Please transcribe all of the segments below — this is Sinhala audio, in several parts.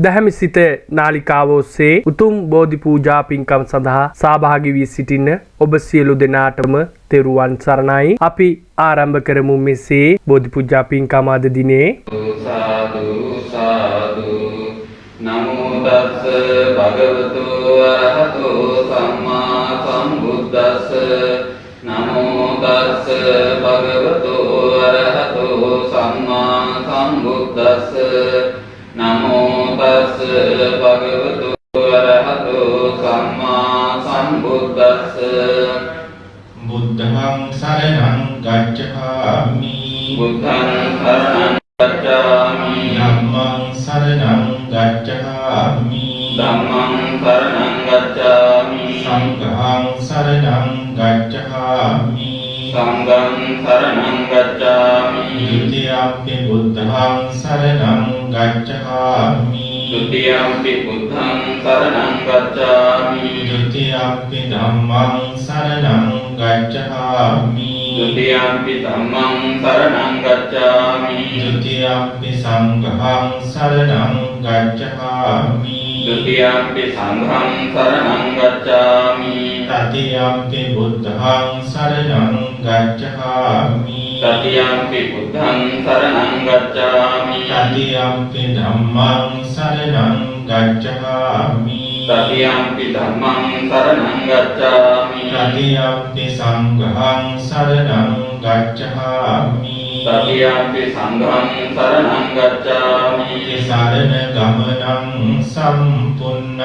දැහැමි සිත නාලිකාව ඔස්සේ උතුම් බෝධි පූජා පින්කම් සඳහා සහභාගී වී සිටින ඔබ සියලු දෙනාටම තෙරුවන් සරණයි. අපි ආරම්භ කරමු මෙසේ බෝධි පූජා පින්කම අද දිනේ. සාදු සාදු නමෝ තස්ස භගවතු අරහතෝ සම්මා සම්බුද්දස්ස නමෝ තස්ස භගවතු අරහතෝ සම්මා සම්බුද්දස්ස නමෝ තස්ස භගවතු අරහතෝ සම්මා සම්බුද්දස්ස බුද්ධං සරණං ගච්ඡාමි බුද්ධං සරණං ගච්ඡාමි ධම්මං සරණං ගච්ඡාමි ධම්මං සරණං ගච්ඡාමි සංඝං සරණං ගච්ඡාමි සංඝං සරණං ගච්ඡාමි ဒုတိယ ම්පි බුද්ධං සරණං ගච්ඡාමි ဒုတိယ ම්පි බුද්ධං සරණං ගච්ඡාමි ဒုတိယ ම්පි ධම්මං සරණං ගච්ඡාමි ဒုတိယ ම්පි ධම්මං සරණං ගච්ඡාමි ဒုတိယ ම්පි සංඝං සරණං ගච්ඡාමි ဒုတိယ ම්පි සංඝං සරණං ගච්ඡාමි တတိယ ම්පි බුද්ධං සරණං ගච්ඡාමි တတိယ ම්පි බුද්ධං සරණං ගච්ඡාමි တတိယ ම්පි ධම්මං සරණං ගච්ඡාමි တတိယ ම්පි ධම්මං සරණං ගච්ඡාමි တတိယ ම්පි සංඝං සරණං ගච්ඡාමි တတိယ ම්පි සංඝං සරණං ගච්ඡාමි සරණ ගමනං සම්පුන්නං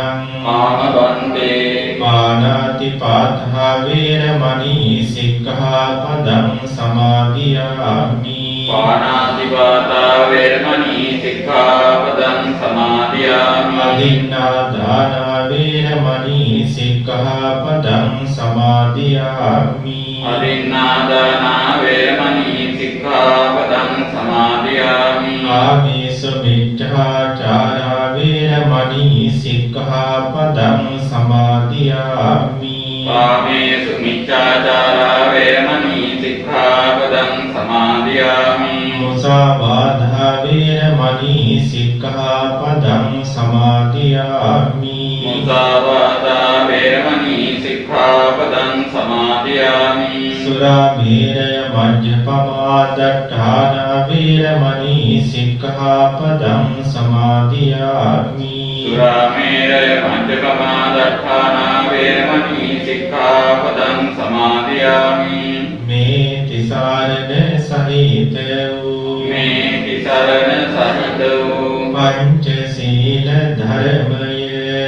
ආමවන්තේ පාණාති පාඨා වේරමණී සික්ඛාපදං සමාදියාමි පාණාතිපාතා වේරමණී සික්ඛාපදං සමාදියාමි අදින්නාදාන වේරමණී සික්ඛාපදං සමාදියාමි අදින්නාදාන වේරමණී සික්ඛාපදං සමාදියාමි ආමේස මිච්ඡාචාරා වේරමණී සික්ඛාපදං සමාදියාමි කාමේසු මිච්ඡාචාරා වේරමණී සික්ඛාපදං සමාදියාමි මුසාවාදා වේරමණී සික්ඛාපදං සමාදියාමි මුසාවාදා වේරමණී සික්ඛාපදං සමාදියාමි සුරාමේරය මජ්ජපමාදට්ඨාන වේරමණී සික්ඛාපදං සමාදියාමි සුරාමේරය මජ්ජපමාදට්ඨාන වේරමණී සික්ඛාපදං සමාදියාමි මේ තිසරණ සහිත වූ මේ තිසරණ සහිත වූ පංචශීල ධර්මය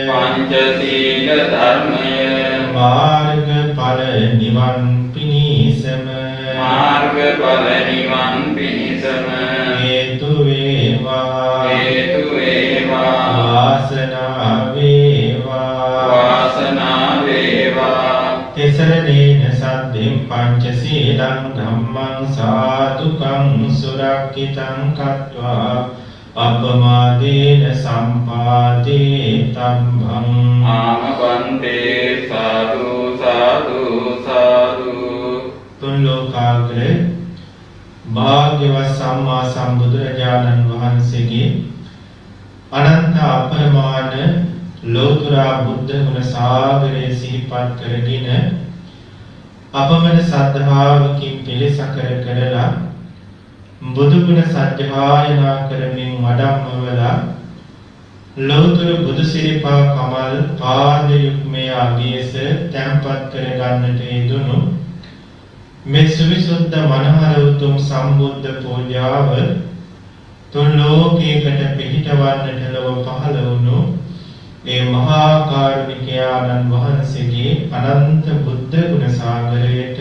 පංචශීල ධර්මය මාර්ගඵල නිවන් පිණිසම මාර්ගඵල නිවන් පිණිසම හේතු වේවා හේතු වේවා වාසනාව වේවා වාසනාව වේවා තිසරණේන සද්දෙන් පංචශීලං ධම්මං සාදුකං සුරක්ඛිතං කତ୍වා අපමාදේන සම්පාදේ තම්භං ආමවන්තේ සාදු සාදු සාදු තුන් ලෝකාග්‍ර භාග්‍යවත් සම්මා සම්බුදුරජාණන් වහන්සේගේ අනන්ත අප්‍රමාණ ලෝතර බුද්ධ ගුණ සාගරය සිහිපත් කරගෙන අපමණ සද්ධාවකින් පිළිසකර කරලා බුදු ගුණ සත්‍යයනා කරමින් වඩම්මවලා ලෝතර බුදු සිරිපා කමල් පාද යුග්මයේ අගයස තැන්පත් කර ගන්නට යෙදුණු මේ සවිසුද්ධ මනහර උතුම් සම්බුද්ධ පූජාව තුන් ලෝකයකට පිහිටවන්නට ලොව පහළ වුණු මේ මහා කාරුණිකයාණන් වහන්සේගේ අනන්ත බුද්ධ ගුණ සාගරයට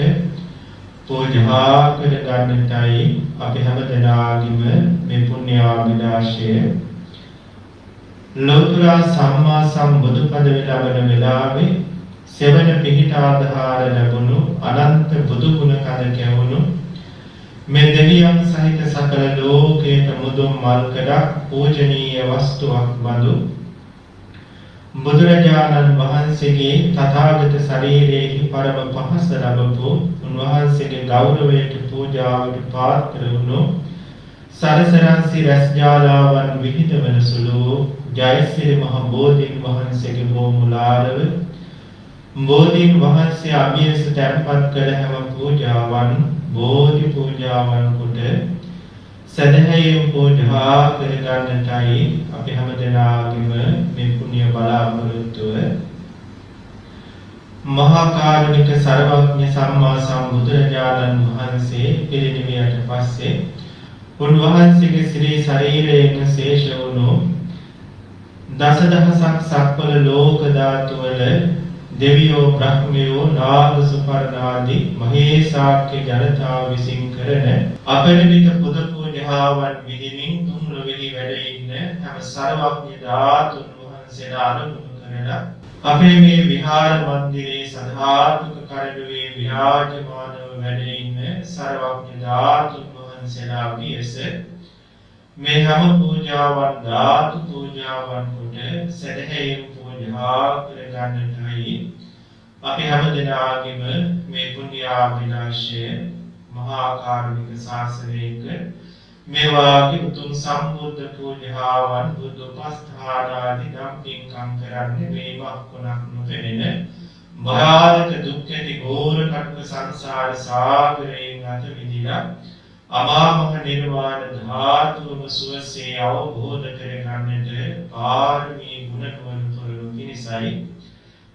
පූජා කර ගන්නටයි අපි හැම දෙනාගේම මේ පුණ්‍ය අභිලාෂය ලෝතර සම්මා සම්බුදු පද ලැබෙන වෙලාවේ සෙවන පිහිට ආධාර ලැබුණු අනන්ත බුදු ගුණ කඳ කැවුණු මේ දෙවියන් සහිත සකල ලෝකයට මුදුන් මල්කඩක් පූජනීය වස්තුවක් බඳු බුදුරජාණන් වහන්සේගේ තථාගත ශරීරයේ පරම පහස ලැබපු උන්වහන්සේගේ ගෞරවයට පූජාවට පාත්‍ර වුණු සරසරන්සි රැස් ජාලාවන් විහිදවන සුළු ජයසිරි මහ බෝධීන් වහන්සේගේ බෝමුලාරව බෝධීන් වහන්සේ අභියස තැන්පත් කළ හැම පූජාවන් බෝධි පූජාවන් කොට සදහැයෙන් පූජා කරගන්නටයි අපි හැම දෙනාගේම මේ පුණ්‍ය බලාපොරොත්තුව. මහා කාරුණික සර්වඥ සම්මා සම්බුදුරජාණන් වහන්සේ පිරිනිවියට පස්සේ උන්වහන්සේගේ ශ්‍රී ශරීරයෙන් ශේෂ වුණු දසදහසක් සක්වල ලෝක ධාතු වල දෙවියෝ බ්‍රහ්මයෝ නාග සුපර්ණාදී මහේසාක්‍ය ජනතාව විසින් කරන අපරිමිත පුද පූජාවන් විදිමින් තුන් ලොවෙහි වැඩ ඉන්න හැම සර්වඥ ධාතුන් වහන්සේලා අනුමත කරලා අපේ මේ විහාර මන්දිරයේ සදාත්මක කරඬුවේ විරාජමානව වැඩ ඉන්න සර්වඥ ධාතුන් වහන්සේලා වියස මේ හැම පූජාවන් ධාතු පූජාවන් කොට සදහැයෙන් පූජා කරගන්නටයි අපි හැම දෙනාගේම මේ පුණ්‍යාභිලාෂය මහා කාරුණික ශාසනයක මේ වාගේ උතුම් සම්බුද්ධ පූජාවන් බුද්ධ උපස්ථාන ආදී නම් පින්කම් කරන්නේ මේ වක්කුණක් නොපෙනෙන භයානක දුක්ඛති ඝෝර කටක සංසාර සාගරයෙන් අත මිදලා අමා මහ නිර්වාණ ධාතුවම සුවසේ අවබෝධ කරගන්නට පාරමී ගුණ නුවණ පුරුදු පිණිසයි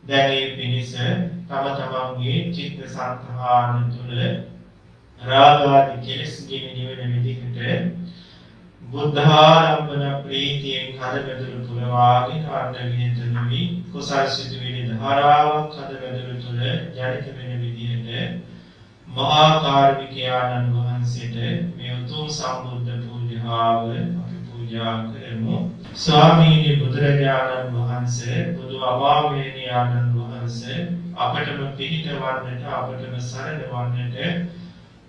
දැන් මේ පිණිස තම තමන්ගේ චිත්ත සංඛාන තුළ රාග ආදී කෙලෙස් ගෙන නිවන විදිහට බුද්ධාරම්භන ප්‍රීතියෙන් හදවතට පුරවාගෙන අර්ධවිනතනවි කුසල් සිදුවිලි ධාරාවක් හදවතට තුළ ජනිත වෙන විදිහට මහා කාරුණිකයන්න් වහන්සේට මේ උතුම් සම්බුද්ධ පූජාව අපි පූජා කරමු. ස්වාමීනි බුදුරජාණන් වහන්සේ බුදු අමාවේනියාණන් වහන්සේ අපටම පිහිටවන්නට අපටම සරණ වන්නට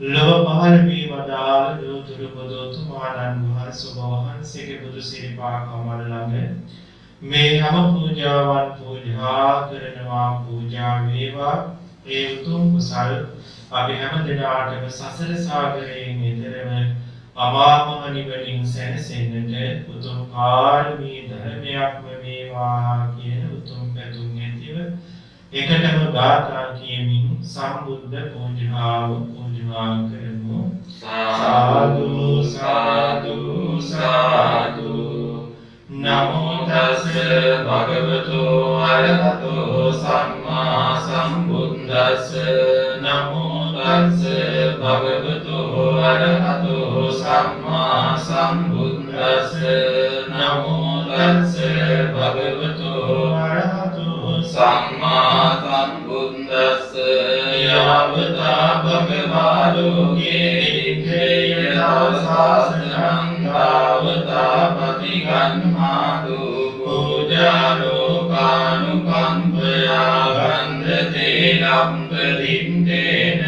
ලොව පහළ වී වදාළ ලෝතුරු බුදුතුමාණන් වහන්සේගේ බුදු සිරිපා කමල ළඟ මේ හැම පූජාවන් පූජා කරනවා පූජා වේවා. ඒ උතුම් කුසල් අපි හැම දිනාටම සසර සාගරයෙන් එතරම අමා මහ නිවනින් සැනසෙන්නට උතුම් කාර්මී ධර්මයක්ම වේවා කියන උතුම් පැතුම් ඇතිව එකටම ගාථා කියමින් සම්බුද්ධ පූජාව පූජා කරමු. සාදු සාදු සාදු නමෝ තස් භගවතු අරහතෝ සම්මා සම්බුද්දස්ස නමෝ තස් භගවතු අරහතෝ සම්මා සම්බුද්දස්ස නමෝ තස් භගවතු අරහතෝ සම්මා සම්බුද්දස්ස යවතා භගවා ලෝකේ ඉක්ඛේයතා සාසනං තාවතා පටිගන්මාදු පූජා ලෝකානුකම්පයා ගන්ධතේ ලම්පදින්තේන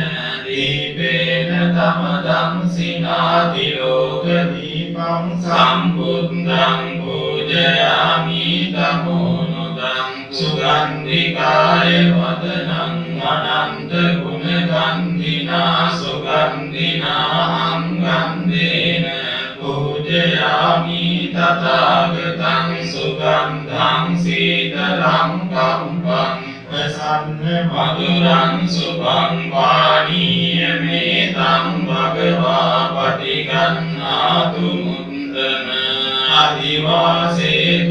දීපේන තමදං සිනාති ලෝක දීපං සම්බුද්ධං පූජයාමි තමෝනුදං සුගන්ධිකාය වදනං අනන්ත ගුණ ගන්ධිනා සුගන්ධිනා අංගන්ධේන පූජයාමි තථාගතං සුගන්ධං සීතලං කම්පං ප්‍රසන්න මధుරං සුභං පානීයමේතං භගවා පටිගන්නාතු මුද්දන අදිවාසේතුනෝ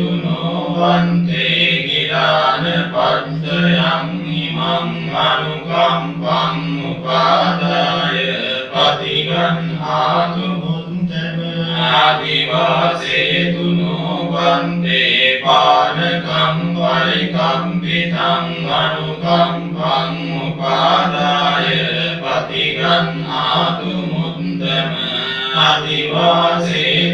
වන්තේ ගිලාන පද්දයන් ඉමං අනුකම්පං උපාදාය පටිගන්නාතු ආදිවාසේතුනෝ වන්දේ පානකම් පරිකම්පිතං අනුකම්පං උපාදාය පටිගන්නාතු මුද්දම ආදිවාසේතුනෝ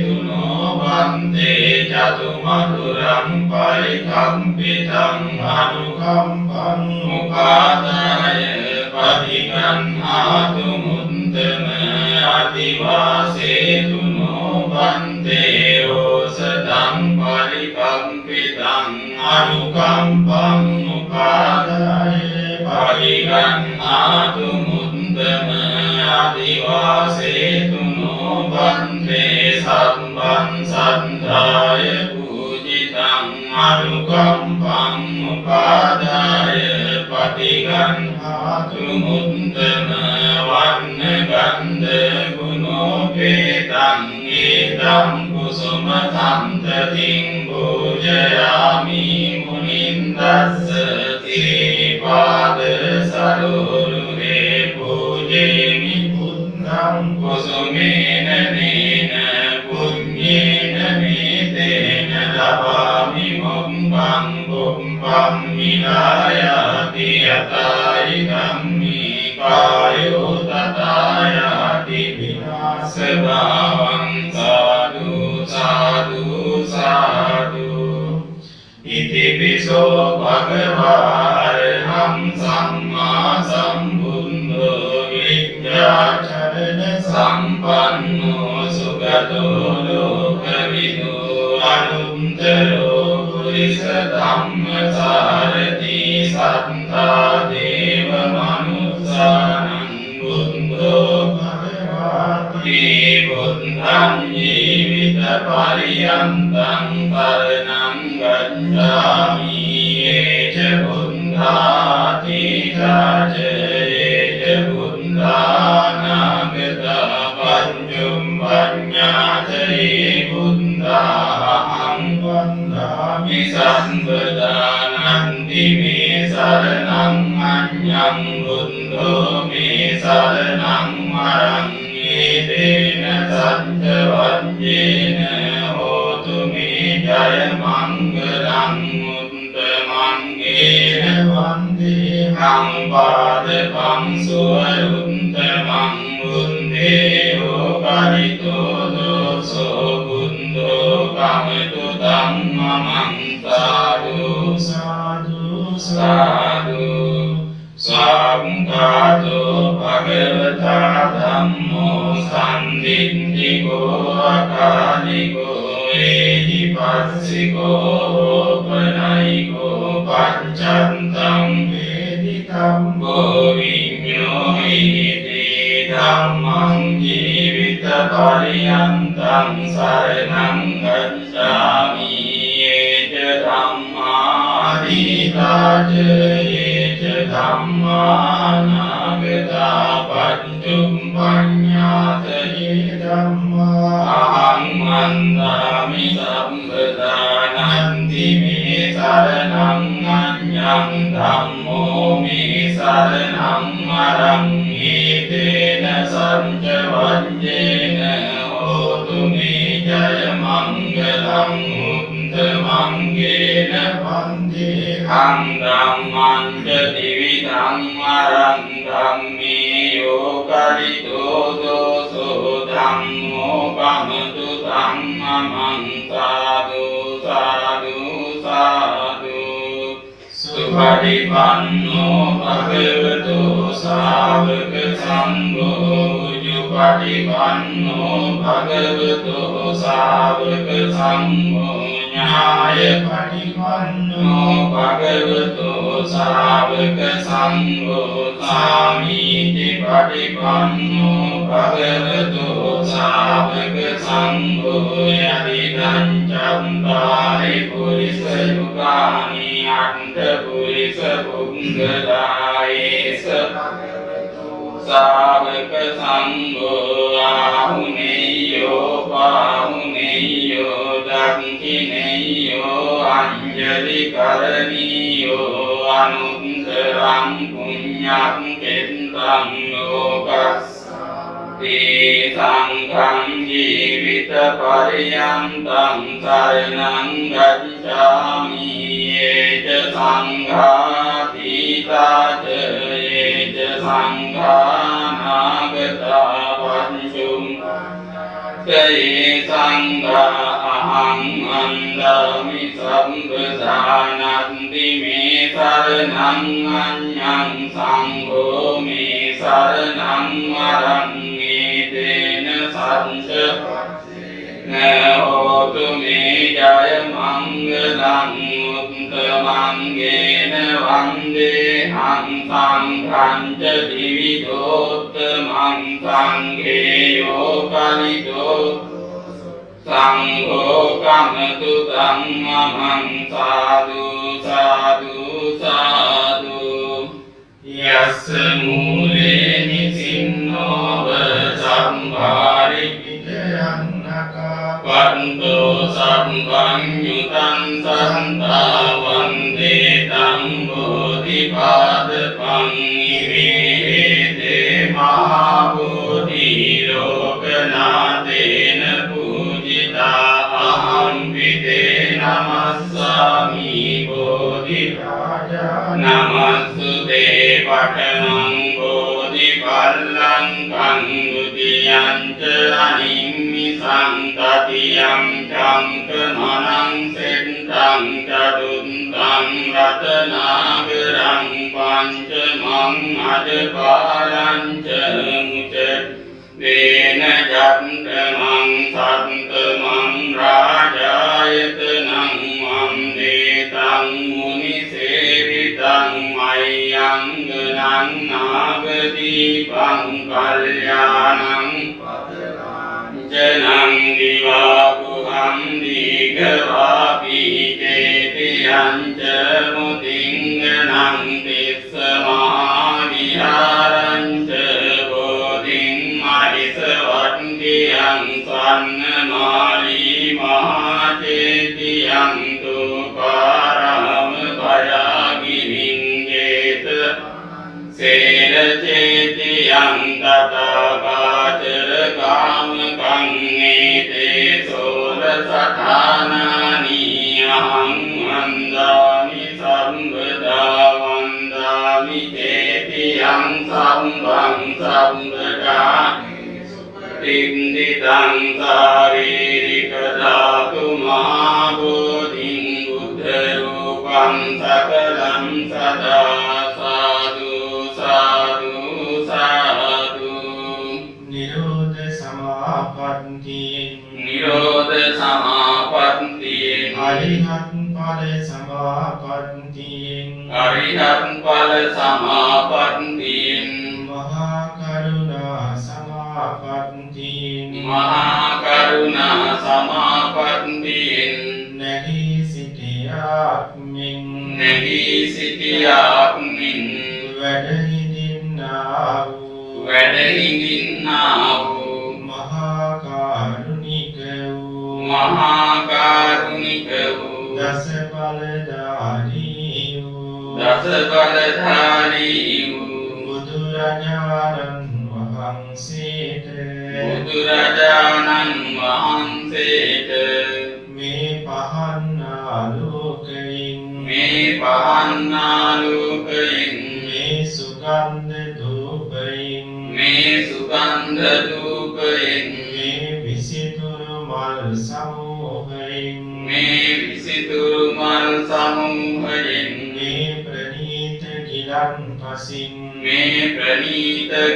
වන්දේ චතුමදුරං පරිකම්පිතං අනුකම්පං උපාදාය පටිගන්නාතු මුද්දම ආදිවාසේතුනෝ වන්දේ ඕසදං පරිකම්පිතං අනුකම්පං උපාදාය පටිගන්නාතු මුද්දම ආදිවාසේතුනෝ වන්දේ උත්තම වන්න ගන්ධ ගුණෝපේතං ඒතං කුසුම සම්තතින් පූජයාමි මුනින්දස්ස තිපාද සරෝරුරේ පූජේමි බුද්ධං කුසුමේන නේන පුඤ්ඤේන මේතේන ලබාමි මොම්බං ගොම්බං විනායාති යතයි ධම්මි කායෝ තථායාති විනාශභාවං සාදු සාදු සාදු ඉතිපිසෝ භගවාරහං සම්මා සම්බුද්ධෝ විඤ්ඤාචරණ සම්පන්නෝ සුගතෝ ලෝකවිදු අනුත්තරෝ පුරිස ධම්මසාරති සත්තා දේව මනුස්සානං බුද්ධෝ භගවාති බුද්ධං ජීවිත පරියන්තං කරණං ගච්ඡාමි ඒච බුද්ධාති රාජේච බුද්ධානාගතා පඤ්චුම් පඤ්ඤාතේ බුද්ධාහං වන්දාමි සම්බදානන්ති මේ සරණං අඤ්ඤං බුද්ධෝ මේ සරණං මරං ඒතේන සච්ච වජ්ජේන හෝතු මේ ජය මංගලං උත්තමංගේන වන්දේ හං පාදකං සුවරුත්තමං බුද්ධේයෝ කරිතෝ දෝසෝ බුද්ධෝ කමතු ධම්මං සාදු සාදු සාදු සංඝාතෝ භගවතා ධම්මෝ සම්දිත්තිකෝ අකාලිකෝ ඒහිපස්සිකෝ ඕපනයිකෝ පච්චත්තං වේදිකම් විඤ්ඤෝ ඉති ධම්මං ජීවිත පරියන්තං සරණං ගච්ඡාමි ඒච ධම්මාදීතාච ධම්මානාගතා පච්චුම් පඤ්ඤාතයේ ධම්මා අහං වන්දාමි සම්බදානන්ති මේ සරණං අඤ්ඤං ධම්මෝ මේ සරණං මරං ඒතේන සච්ච වජ්ජේන හෝතු මේ ජය මංගලං උත්තමංගේන වන්දේ හං ධම්මං දිවිධං මරං ධම්මේ යෝකරිතෝ දෝසෝ ධම්මෝ පමතු ධම්මං සාදු සාදු සාදු සුපටිපන්නෝ භගවතු ශාවක සංඝෝ යුපටිපන්නෝ භගවතු ශාවක සංඝෝ ඥාය පටිපන්නෝ භගවතු ශාවක සංඝෝ සාමීති පටිපන්නෝ භගවතු ශාවක සංඝෝ යදිදං චම්පාරි පුරිස යුගානි අන්ත පුරිස පුංගලායේස ශාවක සංඝෝ ආහුනේයෝ පාහුනේයෝ දක්ඛිනේයෝ අංජලි කරණීයෝ අනුත්තරං පුඤ්ඤං කෙත්තං ලෝකස්ස තේ සංඝං ජීවිත පරියන්තං සරණං ගච්ඡාමි ඒච සංඝාතීතාච ඒච සංඝානාගතා පංචුම් තේ සංඝා අහං වන්දාමි සම්බදානන්ති මේ සරණං අඤ්ඤං සංඝෝ මේ සරණං මරං ඒතේන සච්ච හෝතු මේ ජය මංගලං උත්තමංගේන වන්දේ හං සංඝං ච දිවිදෝත්තමං සංඝේයෝ කලිතෝ සංඝෝ කමතු ධම්මං සාදු සාදු සාදු යස්ස මූලේ නිසින්නෝව සම්භාරි වන්තෝ සම්බං යුතං සන්තා වන්දේ තං බෝධිපාදපං ඉමේ මහා බෝධි ලෝකනාථේන පූජිතා අහං විදේ නමස්සාමි බෝධි රාජා නමස්තුතේ පඨමං බෝධි පල්ලංකං ဒုတိယံ ච අනිම්මි සංතතියං චංකමනං සෙන්තං චතුන්තං රතනාගරං පංචමං අජපාලං ච මුච දේන ජත්තමං සත්තමං රාජායතනං වන්දේතං මුනිසේවිතං මයංගනං නාගදීපං කල්යාණං ජනං දිවාකුහං දීඝවාපි චේතියං ච මුදින්ගනං තිස්ස මහාවිහාරං ච බෝධින් මහිසවට්ඨියං සන්නමාලී මහාචේතියං තුපාරාම භයාගිරින් ජේත සේරචේතියං තථාගාචර කාමකං නේතේ සෝල සඨානානි අහං වන්දාමි සම්බදා වන්දාමි චේතියං සම්බං සම්බදා තින්දිතං සාරීරික ධාතු මහා බෝධිං බුද්ධ රූපං සකලං සදා සාදු සාදු සාදු නිරෝධ සමාපත්තියෙන් අරිහත් ඵල සමාපත්තියෙන් මහා කරුණා සමාපත්තියෙන් නැගී සිටියාක්මින් වැඩ හිඳින්නා වූ මහා කාරුණික වූ දස බලධාරී වූ බුදුරජාණන් වහන්සේට මේ පහන් ආලෝකයෙන් මේ සුගන්ධ ධූපයෙන් මේ විසිතුරු මල් සමූහයෙන් මේ ප්‍රණීත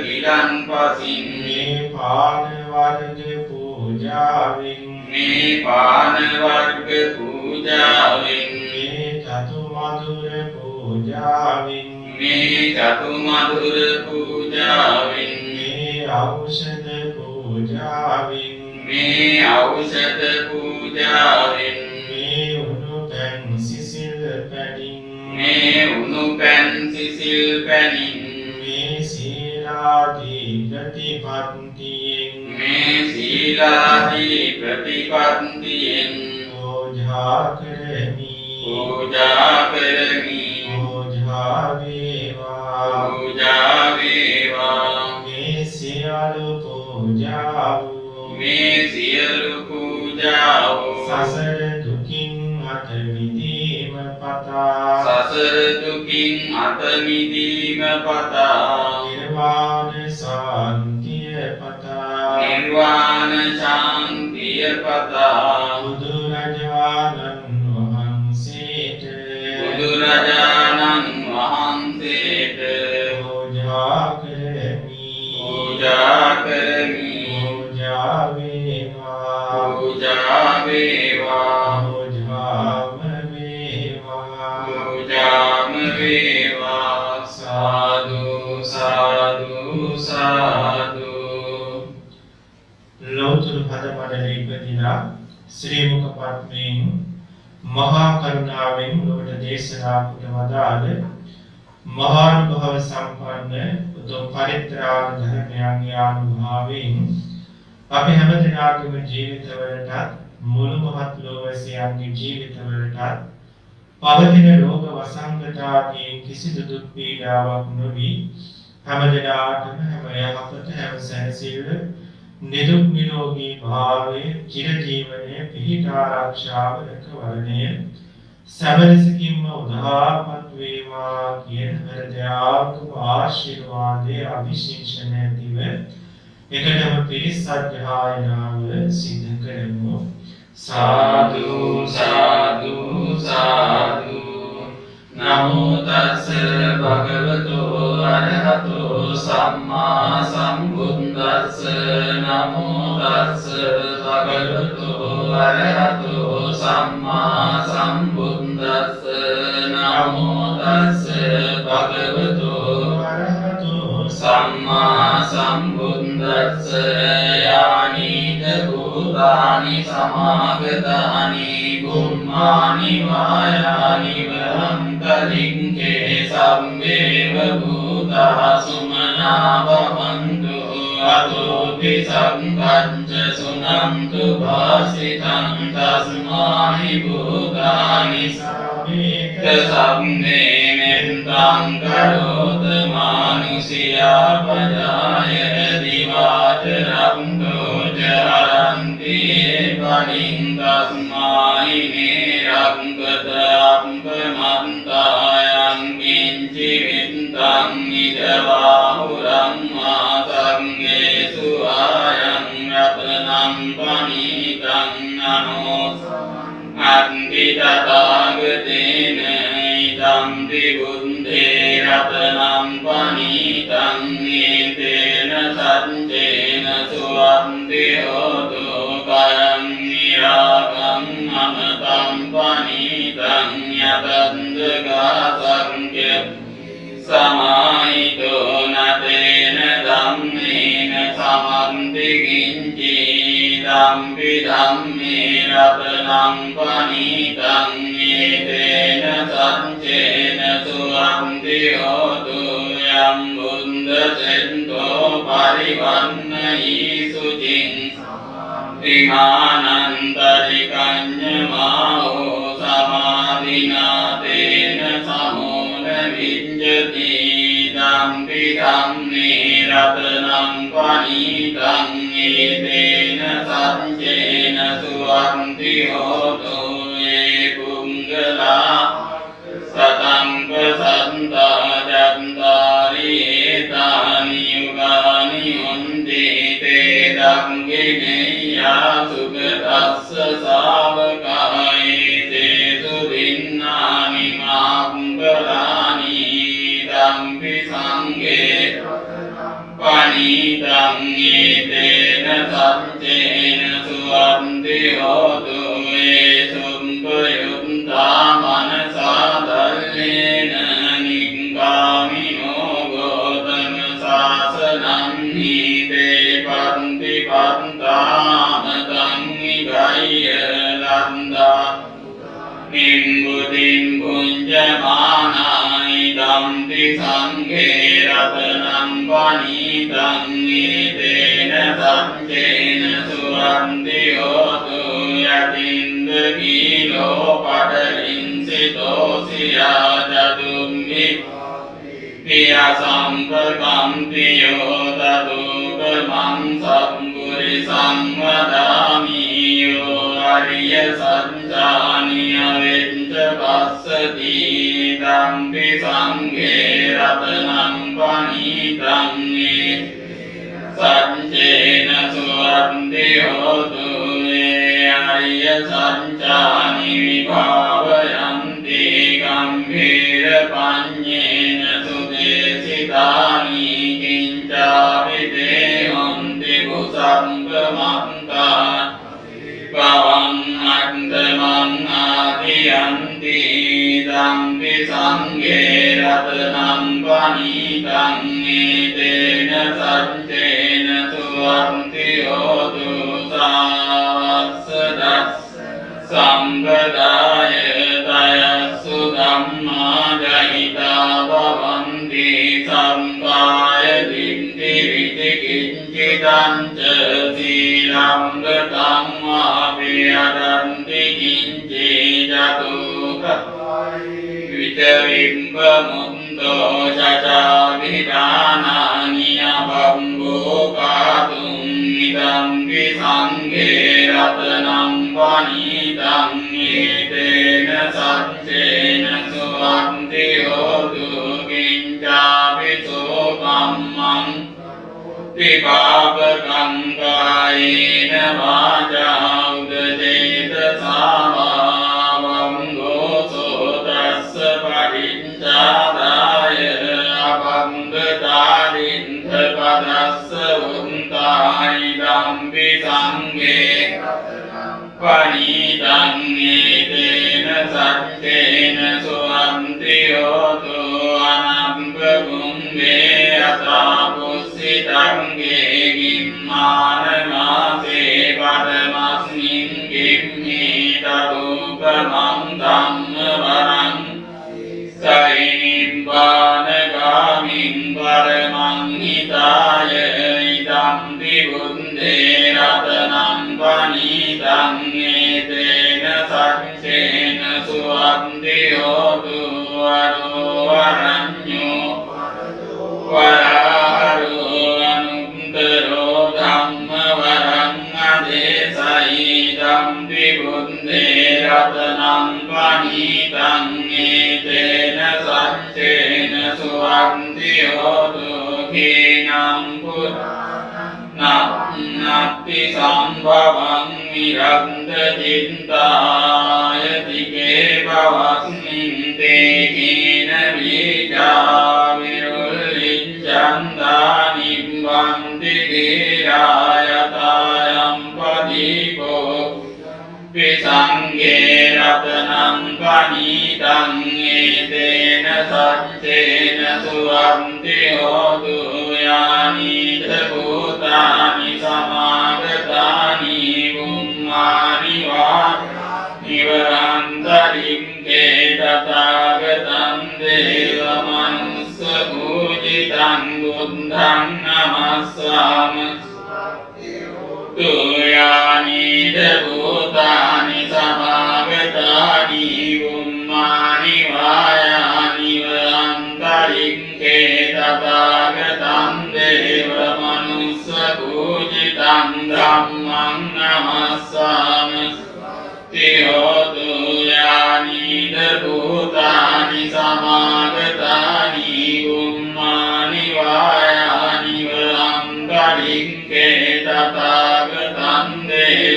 ගිලන් පසින් මේ පාන වර්ග පූජාවෙන් මේ චතු මధుර පූජාවෙන් මේ ඖෂධ පූජාවෙන් මේ උණු පැන් සිසිල් පැනින් මේ සීලාදී ප්‍රතිපත්තියෙන් පූජා කරමි පූජා වේවා මේ සියලු පූජාව සසර දුකින් අත මිදීම පතා නිර්වාණ ශාන්තිය පතා බුදුරජාණන් වහන්සේට පූජා කරමි පූජා වේවා සාදු සාදු ලෝතුරු පද මඩලේ ඉපදිනා ශ්‍රී මුඛ පත්මයෙන් මහා කරුණාවෙන් ලොවට දේශනා කොට වදාළ මහානුභාව සම්පන්න උතුම් පරිත්‍රාණ ධර්මයන්ගේ ආනුභාවයෙන් අපි හැම දිනකම ජීවිතවලට මුළු මහත් ලෝකවාසීන්ගේ ජීවිතවලට පවතින රෝග වසංගතාදී කිසිදු දුක් පීඩාවක් නොවි හැම දිනකටම හැම යහපත හැම සැනසීම නිදුක් නිරෝගී භාවයේ චිර ජීවනයේ පිහිට ආරක්ෂාව රැකවරණය සැමලෙසකින්ම උදාපත් වේවා කියන හෘදයාත්මක ආශිර්වාදයේ අභිෂේචනය දිව එකටම පිරිසත්‍යයනාව සිද්ධ කරමු සාදු සාදු සාදු නමෝ තස්ස භගවතෝ අරහතෝ සම්මා සම්බුද්දස්ස නමෝ තස්ස භගවතෝ අරහතෝ සම්මා සම්බුද්දස්ස නමෝ තස්ස භගවතෝ අරහතෝ සම්මා සම්බුද්දස්ස යානිද භූතානි සමාගතානි බුම්මානි වායානි වහන්තලින්කේ සම්මේව භූතා සුමනා භවන්තු අතෝපි සංකච්ඡ සුනන්තු භාසිතං තස්මාහි භූතානි සමේත සම්මේ මෙත්තං කරෝත මානුසියා පජාය දිවාචරං දෝජරන්ති පරිං තස්මාහි නේරංගත අම්පමන්තායං කිංචි විත්තං නිදවාහුරං මාතංගේසු ආයං රතනං පනීතං නමෝ අන්ති තථාගතේන ඉදං විබුද්ධේ රතනං පනීතං නේතේන සච්චේන සුවන්ති හෝතු කයං නිරාගං අමතං පනීතං යතන්දගාසංක්‍ය සමාහිතෝ නතේන ධම්මේන සමන්ති කිංචි ධම්පි ධම්මේ රතනං පනීතං නේතේන සච්චේන සුවන්ති හෝතු යම් බුද්දසෙන්තෝ පරිවන්නයි සුචින් ත්‍රිමානන්තරිකඤ්ඤමාහෝ සමාධිනාතේන සමෝන විඤ්ඤති ධම්පි ධම්මේ රතනං පනීතං නේතේන සච්චේන සුවන්ති හෝතු යේ පුංගලා සතං සන්තා ජන්තාරි ඒතානි යුගානි උන්දේ තේ ධම්ගිනේ සුගතස්ස සාවකායේ තේසු දින්නානි මාංගලානි ධම්පි සංඝේ පනීතං නේතේන සච්චේන සුවන්ති හෝතු ඒ සුම්පයුන්තා මනසා දල්ලේන නිග්ගාමිනෝ ගෝතම සාසනං නීතේ පන්ති පන්තාමතං විගය්‍ය ලන්දා නිම්බුතින් පුඤ්ජමානායි ධම්ති සංඝේ රතනං පනීතං නේතේන සච්චේන සුවන්ති හෝතු යතින්ද කීලෝ පඩලින්සිතෝ සියා ජදුම්මි පිය සම්පකම්පි යෝ තදුකමං සම්පුරි සංවදාමි යෝ අරිය සත්‍යානි අවෙච්ච පස්සති ධම්පි සංඝේ රතනං පනීතං සච්චේන සුවන්ති හෝතු අරිය සත්‍යානි විභාවයන්ති ගම්භීර පඤ්ඤේන සුදේසිතානි කිංචාපි දේහොන්ති කුසංගමන්තා පවං අන්තමං ආදියන්ති ධම්පි සංඝේ රතනං පනීතං නේතේන සච්චේන සුවන්ති හෝතු සම්පදාය තයස්සු ධම්මා ජහිතා භවං ติกินจิตังเจสีลังกตังวาปิยดันติกินจิจตุกะวิเตวิมปะมุนโตชะจาวิดานานิยบัมโบกาตุงนิตังวิสังเกรัตนังปานิตังนิเตนะสัจเจนะสุอันติโหตุกินจาวิโสกัมมังติปาปะกังกายนะวาจาอุตเจตสาวาวังโกโสตัสสะปะริญจาตายะปังกตาลินทะปัสสะอุนตายดัมปิสังเกปะนิตังเอเตนะสัจเจนะสุอันติโหตุอนัมปะกุมเบยตาปุสิตังเกกิมมานะมาเสปัตมัสมิงกิมหิตตุปะมังธัมมะวรังไสนิพพานกามิงปรมังหิตายะอิดัมปิบุญเตรัตนังปานิตังเอเตนะสัจเจนะสุอันติโหตุวะโรวะรัญโยวะราหโรอนุตตโรธัมมวรังอเดสะอิดัมปิบุญเตรัตนังปานิตังเอเตนะสัจเจนะสุอันติโหตุขีนังพุทธนัตติสัมภวังมิรันตจิตตายติเกภวัสมิงเตขีนวิจาวิรุลลิจจันตานิบันติกิรายตายัมปฏิโกปิสังเกรัตนังปานิตังเอเตนะสัจเจนะสุอันติโหตุยานิเทภูตานิสมากตานิบุมมานิวานิวรันตริงเกตตากตังเดวมนุสสภูจิตังบุตถังนามัสสามะตุยานิเทภูตานิสมากตานิบุมมานิวายานิวรันตริงเกตตากตังเดวมนุสสภูจิตังธัมมังนามัสสามะติโหตุยานิเทภูตานิสมากตานิบุมมานิวายานิวรันตริงเกตตากตังเด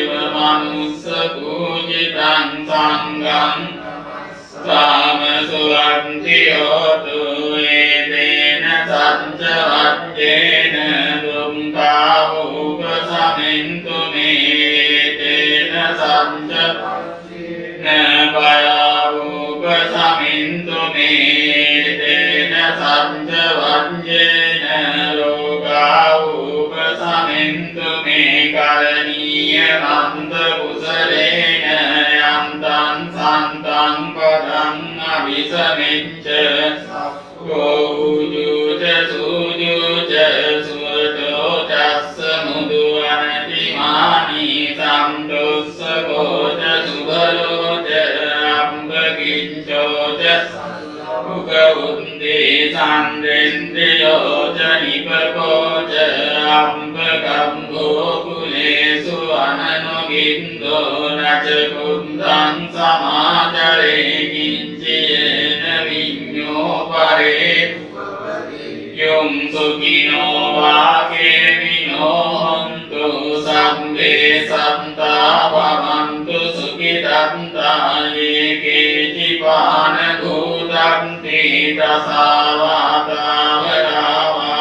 วมนุสสภูจิตังสังฆังสามสุอันติโหตุเอเตนะสัจจวัจเจนะตุมกาอุปสัมมินตุเมเตนะสัจจนะปะยาอุปสัมมินตุเมเตนะสัจจวัจเจนะโลกาอุปสัมมินตุเมการณียมันตกุสเลนะยัมตังสันตังปะทังอภิสมิจเจโกอุจุจสุจุจสุโตจัสสมุตุอนันติมานิสัมตุสโกจสุภโรจอัมปกิญโจจอุกอุนติสันเดนติโยจนิปโกจอัมปกัมโภกุเลสุอนันโนกินโตนะจกุณตังสมาจาเรกินจิเยนะวิญโยปะเรยุงสุขิโนวาเกวิโนหันตุสัมเดสัตตาภวันตุสุขิตันตาเยเกจิปานภูตันติตัสสาวาตาวราวา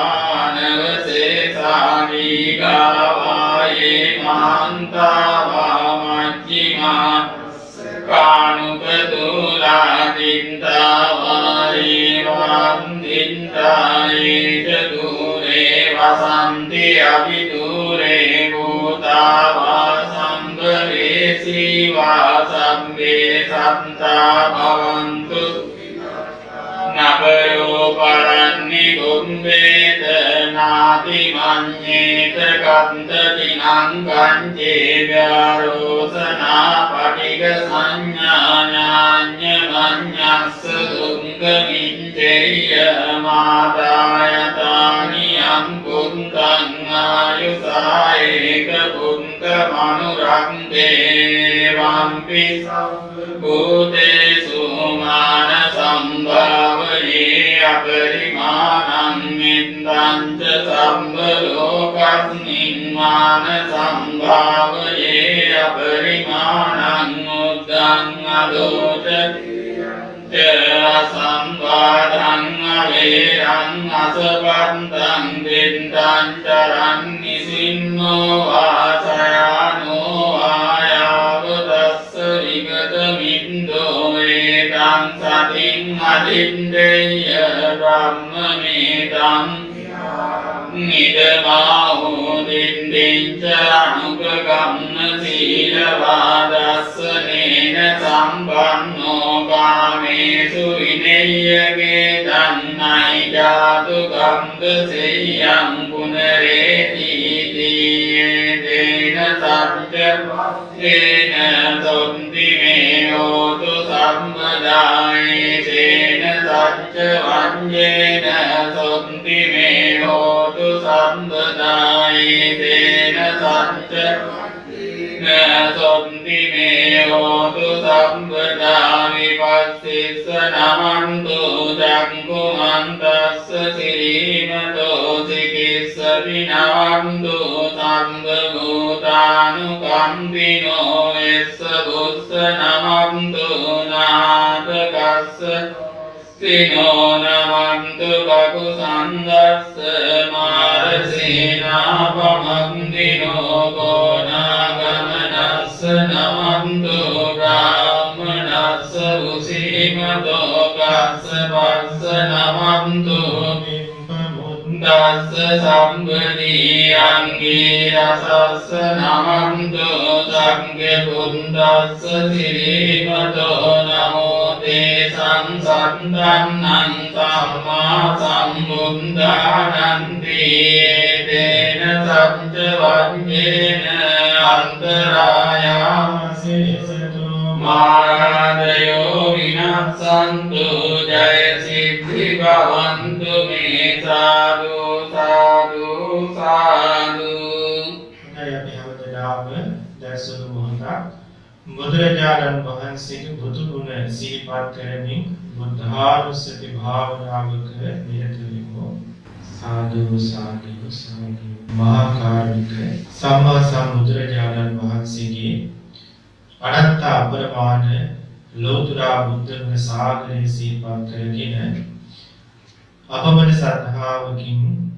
นวเสสานิกาวาเยมันตาวามัจจิมากานุปตุลาตินตาวาริวันตินตายิจตุเรวสันติอภิตุเรภูตาวาสัมภเวสีวาสัมเบสันตาภวันตุน නපයෝ පරන්නි ගුම්බේදනාති මඤ්ඤේත කන්තති නංගංචේ ව්‍යාරෝසනා පටිග සංඥාඤ්ඤ මඤ්ඤස්ස දුංගමිච්ඡේය මාදායතානි අංකුන්තං ආයුසායේක පුංක මනුරක්ඛේ වම්පි භූතේසු මාන සම්භාවයේ අපරිමාණං මිද්දං ච සම්බ ලෝකස්මින් මාන සම්භාවයේ අපරිමාණං උද්දං අදෝච සම්වාදං අවේරං අසපන්තං දින්දං චරන් නිසින්නෝ ආසයානෝ ආයාව තස්ස විගත මින්දෝ වේදං සතින් අදින්දේය බ්‍රහ්මමේදං නිදමාහෝ දින්දිංච අනුපගම්ම සීලවාදස්සනේන සම්පන්නෝ කාමේසු විනය්‍යගේ දන්නයි ජාතු කම්ද සෙය්‍යං පුනරේතිතියේ දේන සත්‍යවස්සේන සොන්ති මේ හෝතු සම්මදායේ සේන සච්ච වඤ්ඤේන සොන්ති මේ හෝතු සම්බදායේ දේන සච්ච සොන්ති මේ හෝතු සම්බදා විපස්සිස්ස නමන්තු ජංකුමන්තස්ස සිරීමතෝ සිකිස්ස විනවන්තු සම්බ භූතානුකම්පිනෝ එස්ස බුස්ස නමන්තු නාථකස්ස සිනෝ නමන්තු කකුසන්දස්ස මාරසේනාපමන්දිනෝ ගෝනාගමනස්ස නමන්තු බ්‍රාහ්මනස්ස උසීමතෝ කස්ස පස්ස නමන්තු දස්ස සම්බදී අංගීරසස්ස නමන්තු සංඝ බුද්දස්ස සිරීමතෝ නමෝ තේ සංසන්දන්නං සම්මා සම්බුද්ධානන්ති තේන සච්ච වඤ්ඤේන අන්තරායාමසේසතු මාරාදයෝ විනස්සන්තු ජය සිද්ධි භවන්තු මේ සාදු සාදු සාදු. අපි හැමදාම දැසුණු මොහොතක් බුදුරජාණන් වහන්සේගේ බුදු ගුණ සිහිපත් කරමින් බුද්ධානුස්සති භාවනාවක නිරත වෙමු. සාදු සාදු සාදු. මහා කාරුණික සම්මා සම්බුදුරජාණන් වහන්සේගේ අනන්ත අපරමාණ ලෝතර බුද්ධ ගුණ සාගරය සිහිපත් කරගෙන අපමණ සද්ධාවකින්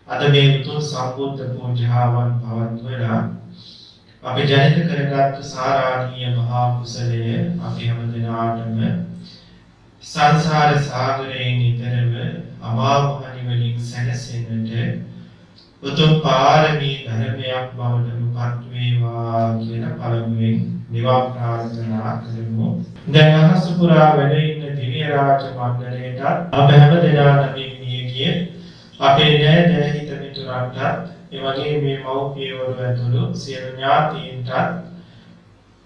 අද මේ උතුම් සම්බුද්ධ පූජාවන් පවත්වලා අපි ජනිත කරගත් සාරාණීය මහා කුසලය අපි හැමදෙනාටම සංසාර සාගරයෙන් නිතරම අමා මහ නිවනින් සැනසෙන්නට උතුම් පාරමී ධර්මයක් බවට පත් වේවා කියලා පළමුවෙන් නිවන් ප්‍රාර්ථනා කරමු. දැන් අහස පුරා වැඩ ඉන්න දිව්‍ය රාජ මණ්ඩලයට අප හැමදෙනාටම මියගිය අපේ නෑදෑ හිත මිතුරන්ටත් ඒ වගේ මේ මව්පියවරු ඇතුළු සියලු ඥාතීන්ටත්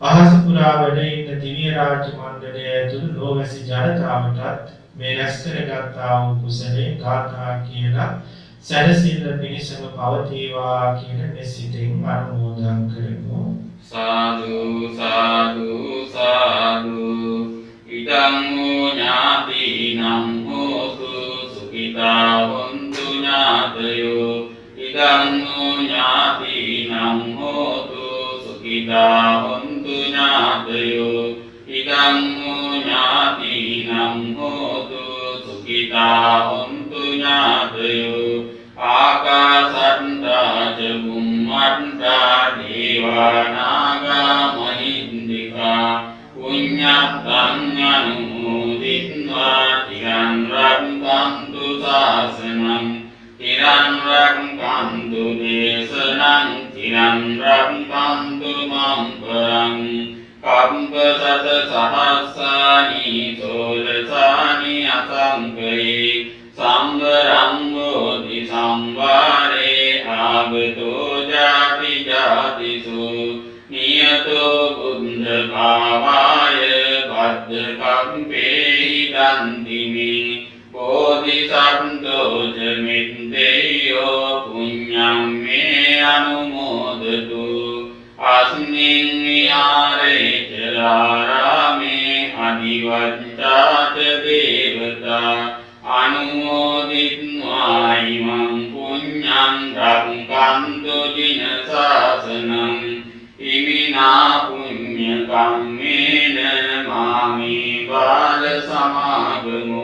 අහස පුරා වැඩ ඉන්න දිව්‍ය රාජ මණ්ඩලය ඇතුළු ලෝවැසි ජනතාවටත් මේ රැස් කරගත්තා වූ කුසලේ ගාථා කියලා සැනසෙල්ල පිණිසම පවතිවා කියන මෙසිතෙන් අනුමෝදන් කරමු. සාදු සාදු සාදු. ඉදං ඥාතිනම් හෝතු සුඛිතා වന്തു ඥාතයෝ. ඉදං ඥාතිනම් හෝතු සුඛිතා වന്തു ඥාතයෝ. ඉදං ඥාතිනම් හෝතු සුඛිතා වന്തു ඥාතයෝ. ආකාසත්තා ච බුම්මත්තා දේවානාගා මහින්దికා පුඤ්ඤත්තං අනුමෝදිත්වා තිරං රක්ඛන්තු ශාසනං තිරං රක්ඛන්තු දේශනං තිරං රක්ඛන්තු මම් පරං කම්පසත සහස්සානි සෝලසානි ආගතෝ ජාති ජාතිසු නියතෝ බුද්ධ භාවාය බද්ධ කම්පේ දන්තිමි බෝධිසත්වෝ ජමිත්තේයෝ පුඤ්ඤං මේ අනුමෝදතු අස්මින් විහාරේ චරාරාමේ අදිවච්ඡාච දේවතා අනුමෝදිත්වා ඉමං පුඤ්ඤං රක්ඛන්තු ජින සාසනං ඉමිනා පුඤ්ඤ කම්මේන මාමි බාල සමාගමු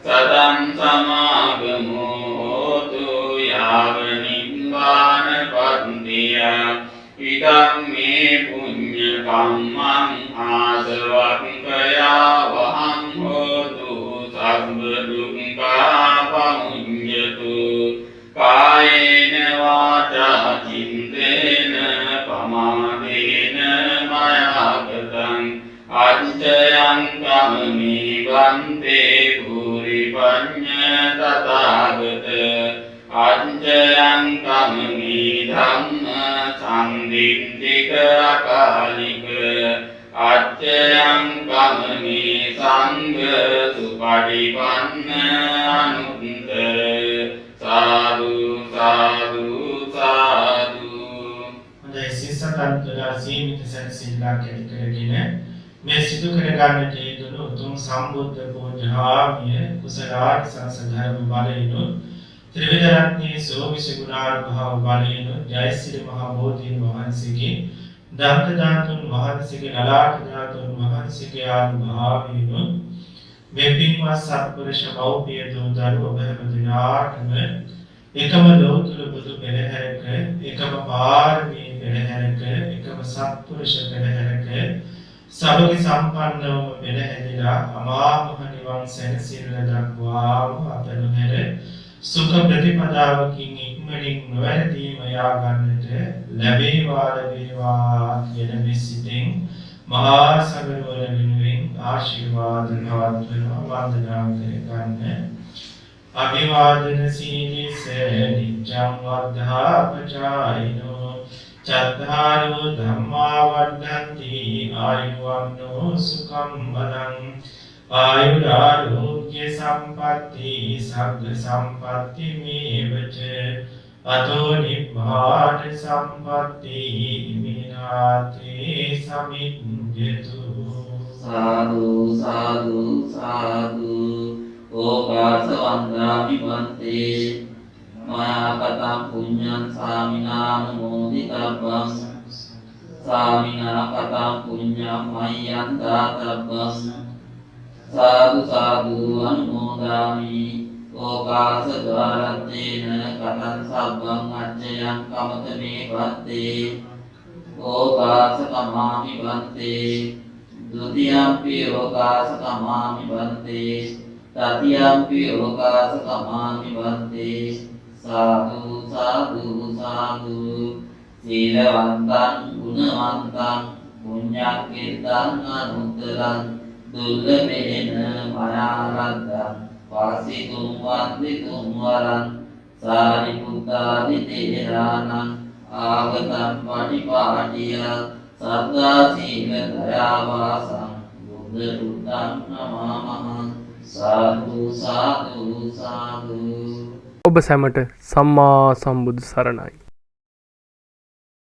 සදං සමාගමු හෝතු යාව නිබ්බාන පත්තිය ඉදං මේ පුඤ්ඤ කම්මං ආසවක්ඛයා වහං හෝතු සබ්බ දුක්ඛා පමුඤ්ඤතු කායේන වාචා චිත්තේන පමාදේන මයාගතං අච්චයං කම්මේ වන්තේ භූරි පඤ්ඤ තථාගත අච්චයං කම්මේ ධම්ම සම්දිත්තික අකාලික අච්චයං කම්මේ සංඝ සුපටිපන්න අනුත්තර සාදු සාදු සාදු. හොඳයි සිසතන් තුලා සීමිත සැනසෙල්ලක් ඇති කරගෙන මේ සිදු කරගන්නට යෙදුණු උතුම් සම්බුද්ධ පූජාමිය කුසලානිසංස ධර්ම බලයෙන්ුත් ත්‍රිවිධ රත්නයේ සෝවිස ගුණානුභාව බලයෙන්ුත් ජයසිරි මහ බෝධීන් වහන්සේගේ දන්ත ධාතුන් වහන්සේගේ ලලාට ධාතුන් වහන්සේගේ ආනුභාවයෙන්ුත් මේ පින්වත් සත්පුරුෂ මෞපිය දූ දරුවෝ බැහැ දිනාටම එකම ලෝතුල බුදු පෙරහැරක එකම පාරමී පෙරහැරක එකම සත්පුරුෂ පෙරහැරක සබගේ සම්පන්නවම පෙරහැරිලා අමා මහ නිවන් සැනසෙල්ල දක්වාම අප නොහැර සුඛ ප්‍රතිපදාවකින් ඉක්මනින් නොවැළඳීම යා ගන්නට ලැබේවා කියන මෙසිතෙන් මහා සගරවල වෙනුවෙන් ආශිර්වාද පවත්වනවා වන්දනා කරගන්න. අභිවාදන සීලිස නිච්ඡං වද්ධාපචායිනෝ චත්තාරෝ ධම්මා වර්ධන්ති ආයුවන්නෝ සුඛං බලං ආයුරාෝග්‍ය සම්පatti සග්ග සම්පatti මේවච අතෝ නිබ්බාන සම්පatti මිනාතේ සමිඤ්ඤතු. සාදු සාදු සාදු. ඕකාස වන්දාමි වන්තේ මයා කතං පුඤ්ඤං සාමිනානුමෝදිතබ්බං සාමිනා කතං පුඤ්ඤං මයං දාතබ්බං සාදු සාදු අනුමෝදාමි. ඕකාස ද්වාරත්තේන කතං සබ්බං අච්චයං කමත මේ වත්තේ ඕකාස කමාමි වන්තේ ဒုတိယံ පි ඕකාස කමාමි වන්තේ තතියම්පි ඕකාස කමාමි වන්තේ. සාදු සාදු සාදු. සීලවන්තං ගුණවන්තං පුඤ්ඤක්ඛිතං අනුත්තරං දුර්ලභේන මයාරද්දං වාසිතුම් වන්දිතුම් වරං සාරිපුත්තාදි තේරාණං ආගතං පටිපාටිය සද්දා සීල දයාවාසං බුද්ධ පුත්තං නමාමහං. සාදු සාදු සාදු. ඔබ සැමට සම්මා සම්බුදු සරණයි.